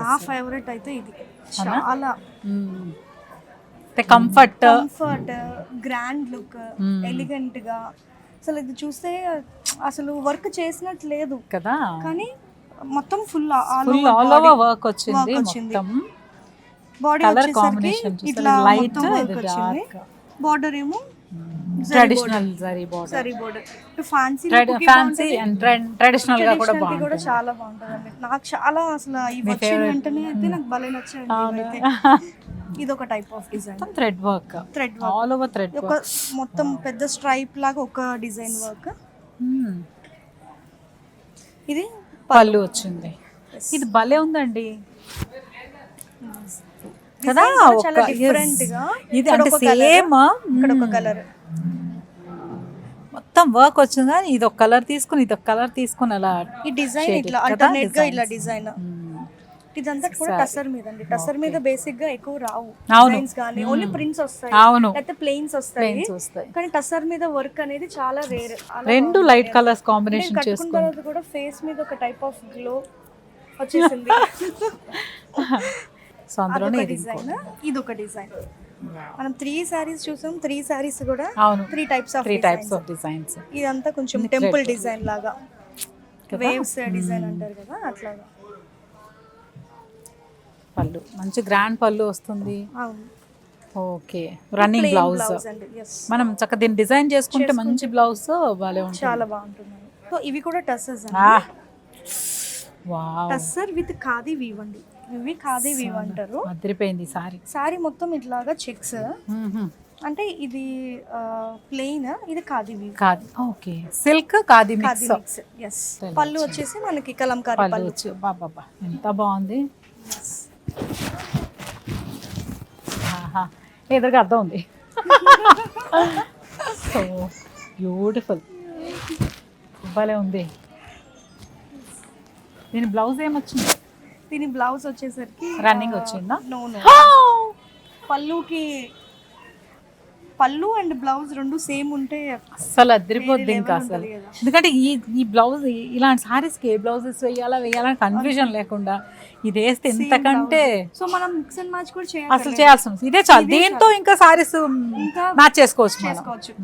నా ఫేవరెట్ అయితే ఇది చాలా కంఫర్ట్ గ్రాండ్ లుక్ ఎలిగెంట్ గా అసలు ఇది చూస్తే అసలు వర్క్ చేసినట్టు లేదు కదా, కానీ మొత్తం ఫుల్ ఆల్ ఓవర్ వర్క్ వచ్చింది. మొత్తం బాడీ కలర్ వచ్చేసరికి కాంబినేషన్ ఇట్లా లైట్ వర్క్ వచ్చింది. బార్డర్ ఏమో ట్రెడిషనల్ జరీ బోర్డర్, సరీ border. Fancy fancy and traditional గా కూడా కూడా బాగుంటుంది. చాలా బాగుంటుంది. నాకు చాలా అసలు ఈ వచ్చిన వెంటనే అయితే నాకు భలే నచ్చింది. ఇది ఒక type of design, thread work, all over thread ఒక మొత్తం పెద్ద స్ట్రైప్ లాగా ఒక డిజైన్ వర్క్. ఇది పళ్ళు వచ్చింది. ఇది భలే ఉందండి కదా, చాలా డిఫరెంట్ గా. ఇది అంటే సేమ్ ఇక్కడ ఒక కలర్ మొత్తం వర్క్ వచ్చింది, కానీ ఇది ఒక కలర్ తీసుకుని ఇది ఒక కలర్ తీసుకుని అలా ఈ డిజైన్ ఇట్లా ఆల్టర్నేట్ గా ఇలా డిజైన్. ఇదంతా కూడా టసర్ మీద అండి. టసర్ మీద బేసిక్ గా ఎక్కువ రావు డిజైన్స్ గానీ, ఓన్లీ ప్రింట్స్ వస్తాయి లేకపోతే ప్లెయిన్స్ వస్తాయి. కానీ టసర్ మీద వర్క్ అనేది చాలా రేర్. రెండు లైట్ కలర్స్ కాంబినేషన్ కట్టుకున్న తర్వాత కూడా ఫేస్ మీద ఒక టైప్ ఆఫ్ గ్లో వచ్చేసింది. సో అందులోనే డిజైన్, ఇది ఒక డిజైన్. మనం 3 సారీస్ చూసాం, 3 సారీస్ కూడా 3 టైప్స్ ఆఫ్ డిజైన్స్. ఇదంతా కొంచెం టెంపుల్ డిజైన్ లాగా, వేవ్స్ డిజైన్ అంటారు కదా అట్లాగా. పళ్ళు మంచి గ్రాండ్ పళ్ళు వస్తుంది. అవును, ఓకే. రన్నింగ్ బ్లౌజ్ అండి. మనం చక్కగా దీన్ని డిజైన్ చేసుకుంటే మంచి బ్లౌజ్ భలే ఉంటుంది, చాలా బాగుంటుంది. సో ఇవి కూడా tussars wow, tussar with khadi weave అండి. ఇవి ఖాదీ వీవ్ అంటారు. అదిరిపోయింది సారీ. సారీ మొత్తం ఇట్లాగా చెక్స్, అంటే ఇది ప్లెయిన్, ఇది khadi weave. Khadi, okay. Silk khadi mix. yes. పళ్ళు వచ్చేసి మనకి కలంకారీ పళ్ళు. బాబా ఎంత బాగుంది. ఎదురుగా అర్థం ఉంది. సో బ్యూటిఫుల్, భలే ఉంది. దీని బ్లౌజ్ ఏమొచ్చింది? దీని బ్లౌజ్ వచ్చేసరికి రన్నింగ్ వచ్చిందా? నో. పళ్ళుకి పళ్ళు అండ్ బ్లౌజ్ రెండు సేమ్ ఉంటే అస్సలు అదిరిపోద్ది ఇంకా అసలు. ఎందుకంటే ఈ బ్లౌజ్ ఇలాంటి సారీస్కి ఏ బ్లౌజెస్ వేయాలని కన్ఫ్యూజన్ లేకుండా ఇది వేస్తే ఎంతకంటే. సో మనం మిక్స్ అండ్ మ్యాచ్ కూడా అసలు చేయాల్సి ఉంది. ఇదే చాలు, దీంతో ఇంకా సారీస్ మ్యాచ్ చేసుకోవచ్చు.